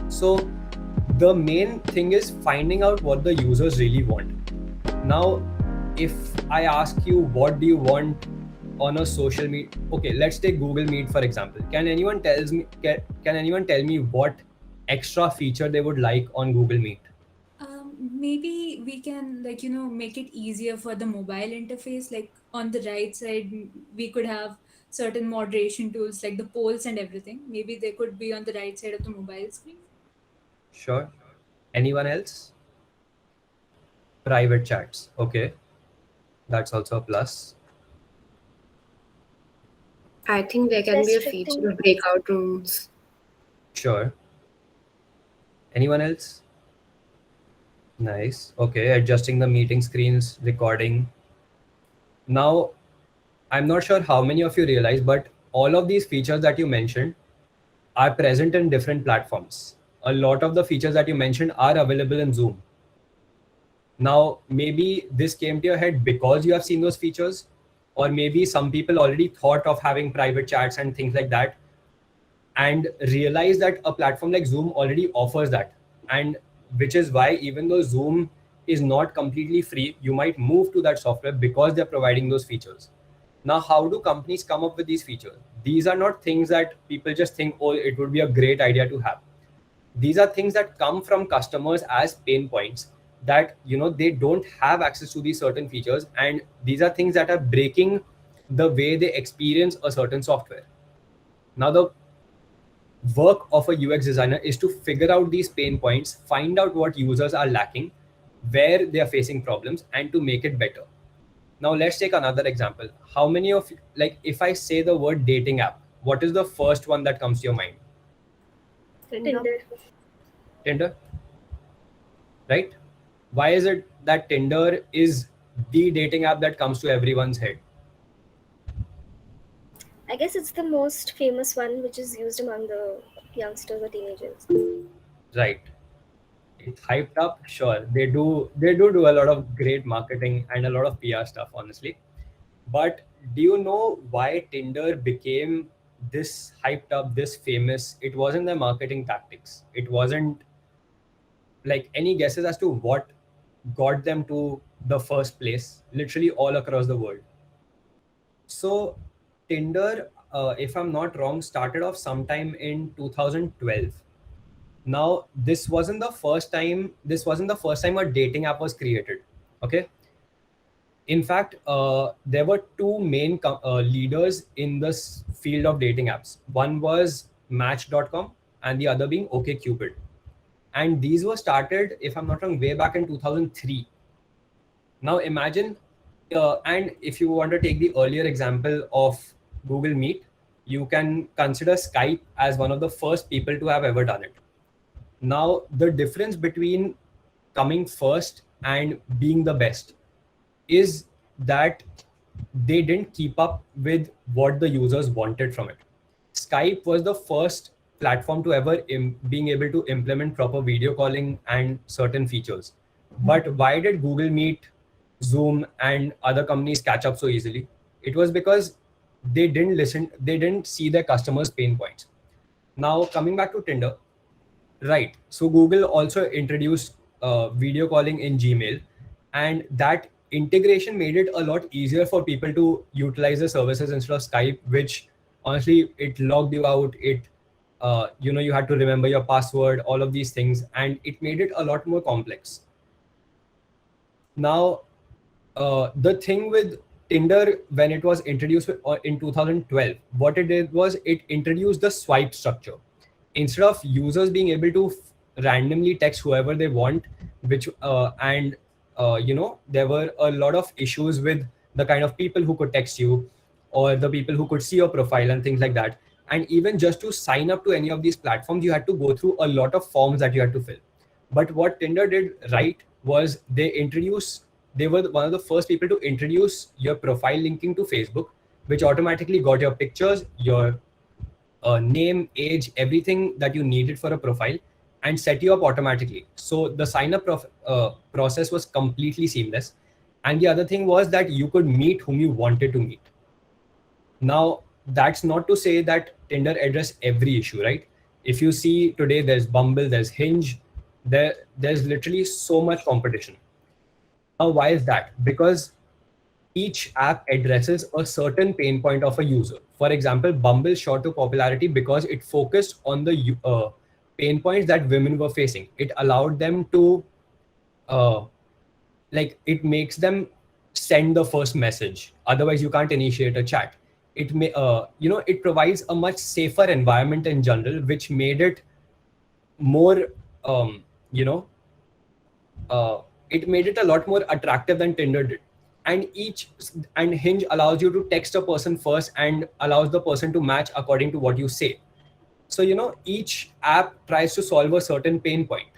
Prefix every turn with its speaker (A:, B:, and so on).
A: So the main thing is finding out what the users really want. Now, if I ask you what do you want on a social meet, okay, let's take Google Meet for example. Can anyone tell me what extra feature they would like on Google Meet?
B: Maybe we can, like, make it easier for the mobile interface. Like on the right side, we could have certain moderation tools like the polls and everything. Maybe they could be on the right side of the mobile screen.
A: Sure. Anyone else? Private chats. Okay, that's also a plus.
C: I think there can be a
D: Restricting.
C: feature of breakout rooms.
A: Sure. Anyone else? Nice. Okay, adjusting the meeting screens, recording. Now, I'm not sure how many of you realize, but all of these features that you mentioned are present in different platforms. A lot of the features that you mentioned are available in Zoom. Now, maybe this came to your head because you have seen those features, or maybe some people already thought of having private chats and things like that, and realize that a platform like Zoom already offers that. And which is why, even though Zoom is not completely free, you might move to that software because they're providing those features. Now, how do companies come up with these features? These are not things that people just think, oh, it would be a great idea to have. These are things that come from customers as pain points, that they don't have access to these certain features, and these are things that are breaking the way they experience a certain software. Now, the work of a UX designer is to figure out these pain points, find out what users are lacking, where they are facing problems, and to make it better. Now, let's take another example. How many of you, like, if I say the word dating app, what is the first one that comes to your mind?
D: Tinder.
A: Tinder, right? Why is it that Tinder is the dating app that comes to everyone's head?
D: I guess it's the most famous one, which is used among the youngsters or teenagers.
A: Right. It's hyped up. Sure, they do a lot of great marketing and a lot of PR stuff, honestly. But do you know why Tinder became this hyped up, this famous? It wasn't their marketing tactics. It wasn't, like, any guesses as to what got them to the first place, literally all across the world. So Tinder, if I'm not wrong, started off sometime in 2012. Now, this wasn't the first time a dating app was created. Okay. In fact, there were two main leaders in this field of dating apps. One was Match.com and the other being OkCupid. And these were started, if I'm not wrong, way back in 2003. Now imagine, and if you want to take the earlier example of Google Meet, you can consider Skype as one of the first people to have ever done it. Now, the difference between coming first and being the best is that they didn't keep up with what the users wanted from it. Skype was the first platform to ever being able to implement proper video calling and certain features. But why did Google Meet, Zoom, and other companies catch up so easily? It was because they didn't see their customers' pain points. Now, coming back to Tinder, right. So Google also introduced video calling in Gmail, and that integration made it a lot easier for people to utilize the services instead of Skype, which honestly it logged you out. You had to remember your password, all of these things, and it made it a lot more complex. Now, the thing with Tinder when it was introduced in 2012, what it did was it introduced the swipe structure. Instead of users being able to randomly text whoever they want, which and there were a lot of issues with the kind of people who could text you, or the people who could see your profile and things like that. And even just to sign up to any of these platforms, you had to go through a lot of forms that you had to fill. But what Tinder did right was they were one of the first people to introduce your profile linking to Facebook, which automatically got your pictures, your name, age, everything that you needed for a profile, and set you up automatically. So the sign up process was completely seamless. And the other thing was that you could meet whom you wanted to meet. Now, that's not to say that Tinder addressed every issue, right? If you see today, there's Bumble, there's Hinge, there's literally so much competition. Now, why is that? Because each app addresses a certain pain point of a user. For example, Bumble shot to popularity because it focused on the pain points that women were facing. It allowed them to, it makes them send the first message. Otherwise, you can't initiate a chat. It may, it provides a much safer environment in general, which made it more, it made it a lot more attractive than Tinder did. And Hinge allows you to text a person first and allows the person to match according to what you say. So, each app tries to solve a certain pain point.